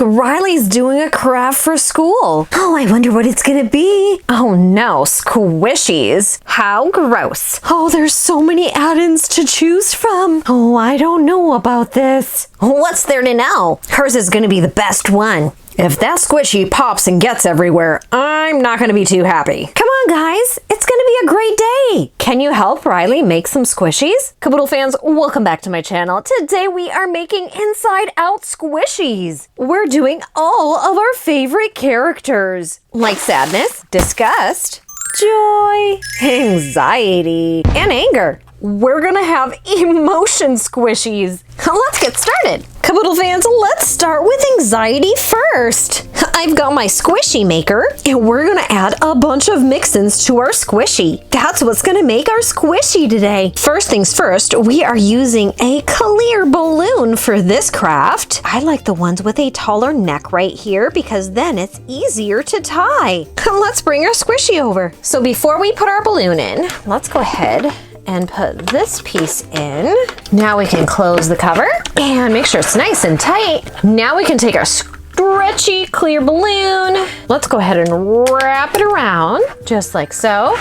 Riley's doing a craft for school. Oh, I wonder what it's gonna be. Oh no, squishies. How gross. Oh, there's so many add-ins to choose from. Oh, I don't know about this. What's there to know? Hers is gonna be the best one. If that squishy pops and gets everywhere, I'm not gonna be too happy. Come on, guys. It's gonna be a great day. Can you help Riley make some squishies? Caboodle fans, welcome back to my channel. Today we are making inside out squishies. We're doing all of our favorite characters, like sadness, disgust, joy, anxiety, and anger. We're gonna have emotion squishies. Let's get started. Caboodle fans, let's start with anxiety first. I've got my squishy maker, and we're gonna add a bunch of mix-ins to our squishy. That's what's gonna make our squishy today. First things first, we are using a clear balloon for this craft. I like the ones with a taller neck right here because then it's easier to tie. Let's bring our squishy over. So before we put our balloon in, let's go ahead and put this piece in. Now we can close the cover and make sure it's nice and tight. Now we can take our stretchy clear balloon. Let's go ahead and wrap it around just like so.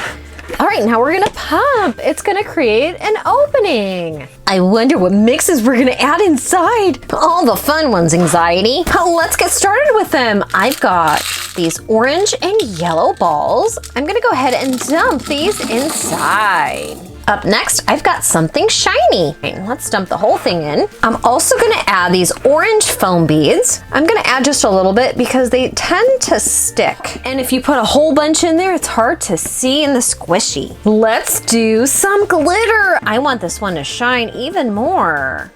All right, now we're gonna pump. It's gonna create an opening. I wonder what mixes we're gonna add inside. All the fun ones, anxiety. Let's get started with them. I've got these orange and yellow balls. I'm gonna go ahead and dump these inside. Up next, I've got something shiny. Let's dump the whole thing in. I'm also gonna add these orange foam beads. I'm gonna add just a little bit because they tend to stick. And if you put a whole bunch in there, it's hard to see in the squishy. Let's do some glitter. I want this one to shine even more.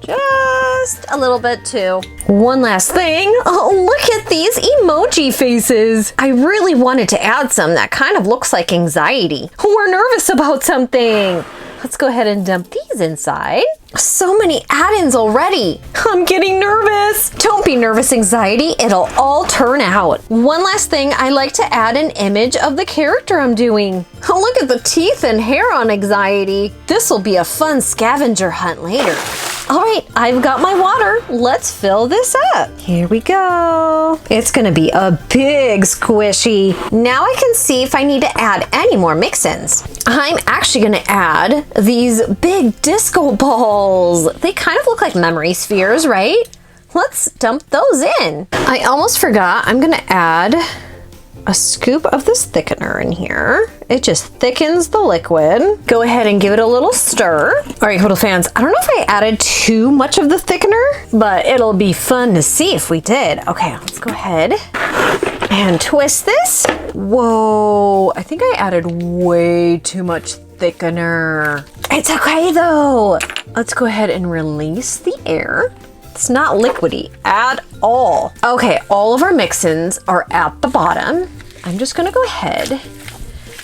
Just a little bit too. One last thing. Oh, look at these emoji faces. I really wanted to add some that kind of looks like anxiety. We're nervous about something. Let's go ahead and dump these inside. So many add-ins already. I'm getting nervous. Don't be nervous, anxiety. It'll all turn out. One last thing, I like to add an image of the character I'm doing. Oh, look at the teeth and hair on anxiety. This will be a fun scavenger hunt later. All right, I've got my water. Let's fill this up. Here we go. It's gonna be a big squishy. Now I can see if I need to add any more mix-ins. I'm actually gonna add these big disco balls. They kind of look like memory spheres, right? Let's dump those in. I almost forgot, I'm gonna add a scoop of this thickener in here. It just thickens the liquid. Go ahead and give it a little stir. All right, Caboodle fans, I don't know if I added too much of the thickener, but it'll be fun to see if we did. Okay, let's go ahead and twist this. Whoa, I think I added way too much thickener. It's okay though. Let's go ahead and release the air. It's not liquidy at all. Okay, all of our mix-ins are at the bottom. I'm just gonna go ahead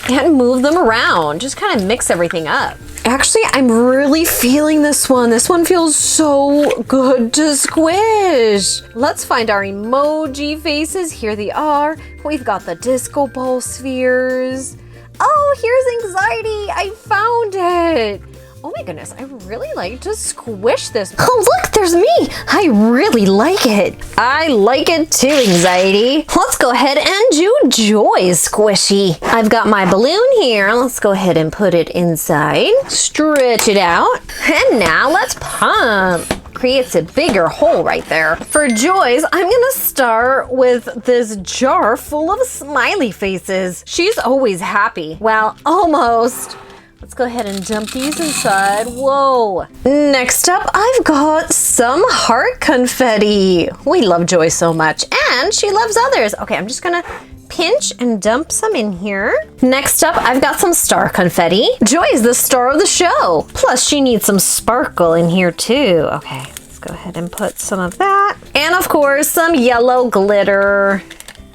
and move them around. Just kind of mix everything up. Actually, I'm really feeling this one. This one feels so good to squish. Let's find our emoji faces. Here they are. We've got the disco ball spheres. Oh, here's anxiety. I found it. Oh my goodness, I really like to squish this. Oh look, there's me. I really like it. I like it too, anxiety. Let's go ahead and do Joy's squishy. I've got my balloon here. Let's go ahead and put it inside. Stretch it out. And now let's pump. Creates a bigger hole right there. For Joy's, I'm gonna start with this jar full of smiley faces. She's always happy. Well, almost. Let's go ahead and dump these inside. Whoa. Next up, I've got some heart confetti. We love Joy so much, and she loves others. Okay, I'm just gonna pinch and dump some in here. Next up, I've got some star confetti. Joy is the star of the show. Plus, she needs some sparkle in here too. Okay, let's go ahead and put some of that. And of course, some yellow glitter.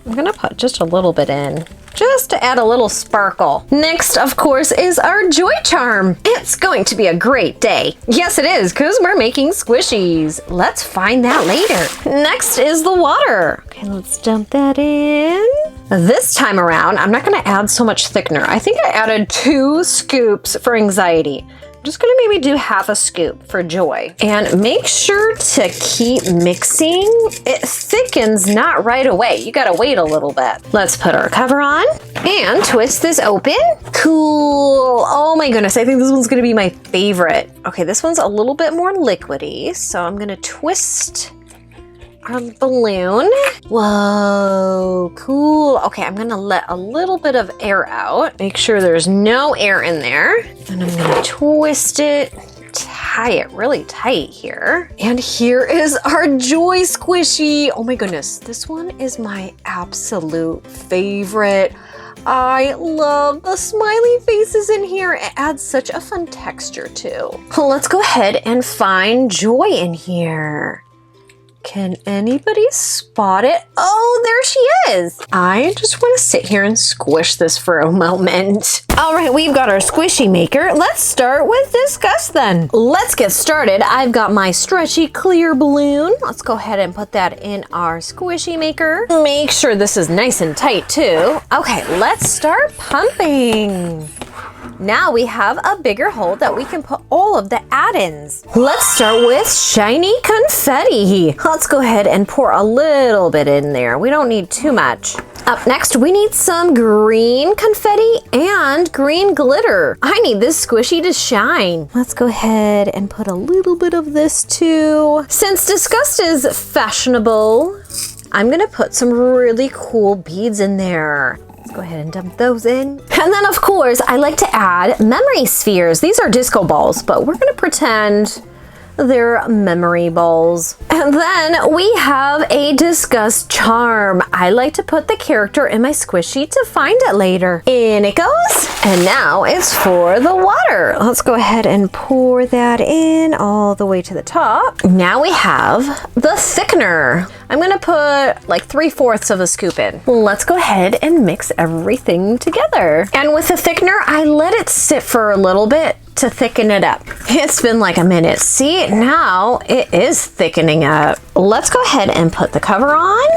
I'm gonna put just a little bit in, just to add a little sparkle. Next, of course, is our Joy Charm. It's going to be a great day. Yes, it is, because we're making squishies. Let's find that later. Next is the water. Okay, let's dump that in. This time around, I'm not gonna add so much thickener. I think I added 2 scoops for anxiety. Just gonna maybe do half a scoop for joy. And make sure to keep mixing. It thickens not right away. You gotta wait a little bit. Let's put our cover on and twist this open. Cool. Oh my goodness, I think this one's gonna be my favorite. Okay, this one's a little bit more liquidy, so I'm gonna twist our balloon. Whoa, cool. Okay, I'm gonna let a little bit of air out. Make sure there's no air in there. And I'm gonna twist it, tie it really tight here. And here is our Joy Squishy. Oh my goodness, this one is my absolute favorite. I love the smiley faces in here. It adds such a fun texture too. Let's go ahead and find Joy in here. Can anybody spot it? Oh, there she is. I just want to sit here and squish this for a moment. All right, we've got our squishy maker. Let's start with Disgust then. Let's get started. I've got my stretchy clear balloon. Let's go ahead and put that in our squishy maker. Make sure this is nice and tight too. Okay, let's start pumping. Now we have a bigger hole that we can put all of the add-ins. Let's start with shiny confetti. Let's go ahead and pour a little bit in there. We don't need too much. Up next, we need some green confetti and green glitter. I need this squishy to shine. Let's go ahead and put a little bit of this too. Since Disgust is fashionable, I'm gonna put some really cool beads in there. Go ahead and dump those in. And then of course, I like to add memory spheres. These are disco balls, but we're gonna pretend they're memory balls. And then we have a Disgust charm. I like to put the character in my squishy to find it later. In it goes. And now it's for the water. Let's go ahead and pour that in all the way to the top. Now we have the thickener. I'm gonna put like 3/4 of a scoop in. Let's go ahead and mix everything together. And with the thickener, I let it sit for a little bit to thicken it up. It's been like a minute. See, now it is thickening up. Let's go ahead and put the cover on.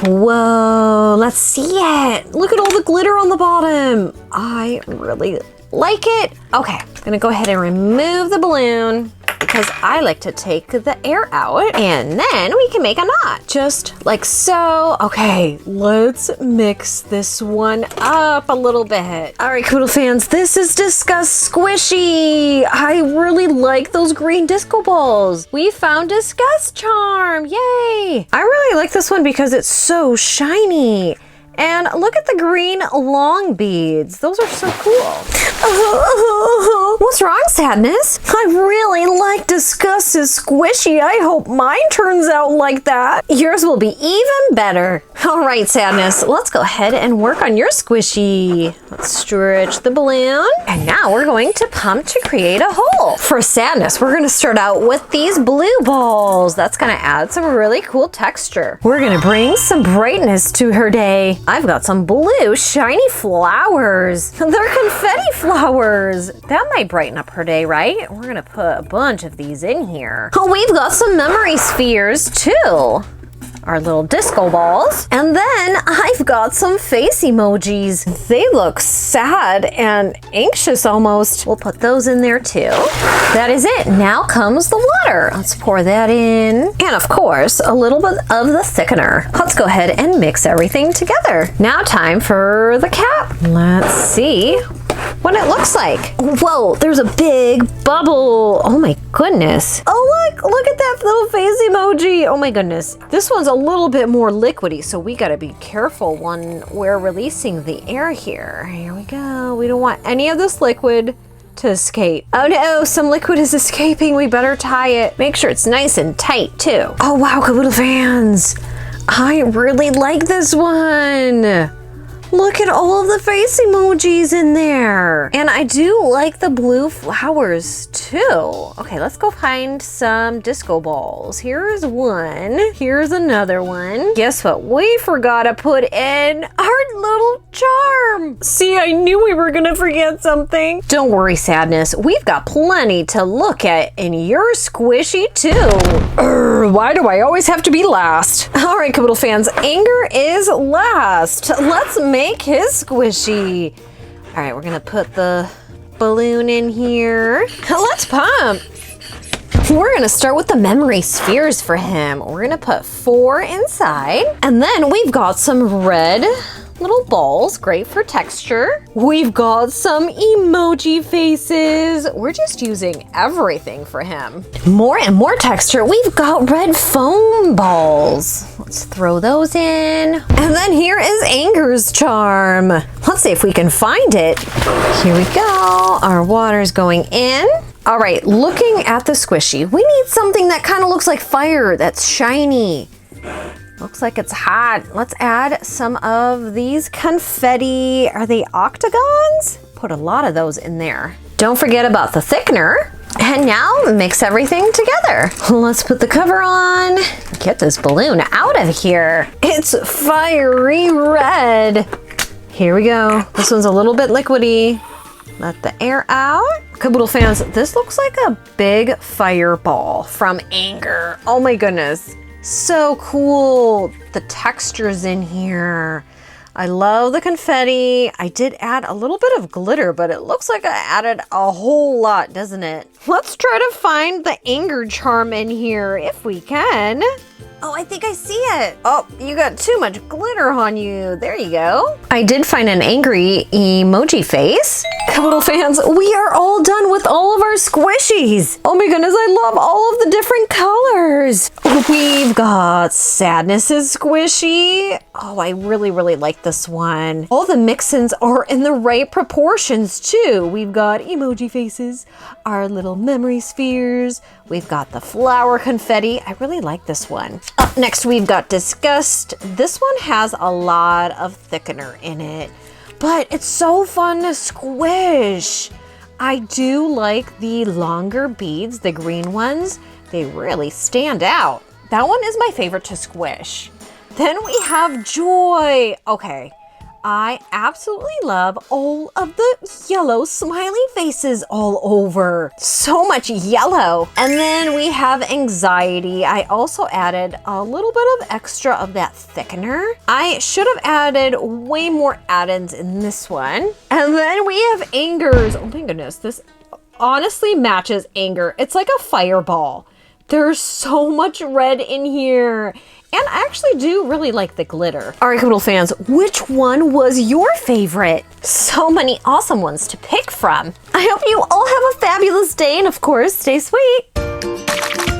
Whoa, let's see it. Look at all the glitter on the bottom. I really like it. Okay, I'm gonna go ahead and remove the balloon because I like to take the air out, and then we can make a knot, just like so. Okay, let's mix this one up a little bit. All right, Caboodle fans, this is Disgust Squishy. I really like those green disco balls. We found Disgust charm, yay. I really like this one because it's so shiny. And look at the green long beads. Those are so cool. What's wrong, Sadness? I really like Disgust's squishy. I hope mine turns out like that. Yours will be even better. All right, Sadness, let's go ahead and work on your squishy. Let's stretch the balloon. And now we're going to pump to create a hole. For Sadness, we're gonna start out with these blue balls. That's gonna add some really cool texture. We're gonna bring some brightness to her day. I've got some blue shiny flowers. They're confetti flowers. That might brighten up her day, right? We're gonna put a bunch of these in here. Oh, we've got some memory spheres too. Our little disco balls. And then I've got some face emojis. They look sad and anxious almost. We'll put those in there too. That is it. Now comes the water. Let's pour that in. And of course, a little bit of the thickener. Let's go ahead and mix everything together. Now time for the cap. Let's see what it looks like. Whoa, there's a big bubble. Oh my goodness. Oh look at that little face emoji. Oh my goodness. This one's a little bit more liquidy, so we gotta be careful when we're releasing the air here. Here we go. We don't want any of this liquid to escape. Oh no, some liquid is escaping. We better tie it. Make sure it's nice and tight too. Oh wow, Caboodle fans. I really like this one. Look at all of the face emojis in there. And I do like the blue flowers too. Okay, let's go find some disco balls. Here's one. Here's another one. Guess what we forgot to put in? Our little charm. See, I knew we were gonna forget something. Don't worry, Sadness. We've got plenty to look at in your squishy too. Why do I always have to be last? All right, Caboodle fans, Anger is last. Let's make his squishy. All right, we're gonna put the balloon in here. Let's pump. We're gonna start with the memory spheres for him. We're gonna put 4 inside. And then we've got some red little balls, great for texture. We've got some emoji faces. We're just using everything for him. More and more texture. We've got red foam balls. Let's throw those in. And then here is Anger's charm. Let's see if we can find it. Here we go. Our water's going in. All right, looking at the squishy, we need something that kind of looks like fire, that's shiny. Looks like it's hot. Let's add some of these confetti. Are they octagons? Put a lot of those in there. Don't forget about the thickener. And now mix everything together. Let's put the cover on. Get this balloon out of here. It's fiery red. Here we go. This one's a little bit liquidy. Let the air out. Caboodle fans, this looks like a big fireball from Anger. Oh my goodness. So cool. The textures in here. I love the confetti. I did add a little bit of glitter, but it looks like I added a whole lot, doesn't it? Let's try to find the Anger charm in here if we can. Oh, I think I see it. Oh, you got too much glitter on you. There you go. I did find an angry emoji face. Caboodle fans, we are all done with all of our squishies. Oh my goodness, I love all of the different colors. We've got Sadness's squishy. Oh, I really like this one. All the mix-ins are in the right proportions too. We've got emoji faces, our little memory spheres. We've got the flower confetti. I really like this one. Up next, we've got Disgust. This one has a lot of thickener in it, but it's so fun to squish. I do like the longer beads, the green ones. They really stand out. That one is my favorite to squish. Then we have Joy. Okay. I absolutely love all of the yellow smiley faces all over. So much yellow. And then we have Anxiety. I also added a little bit of extra of that thickener. I should have added way more add-ins in this one. And then we have Angers. Oh my goodness, this honestly matches Anger. It's like a fireball. There's so much red in here. And I actually do really like the glitter. All right, Caboodle fans, which one was your favorite? So many awesome ones to pick from. I hope you all have a fabulous day, and of course, stay sweet.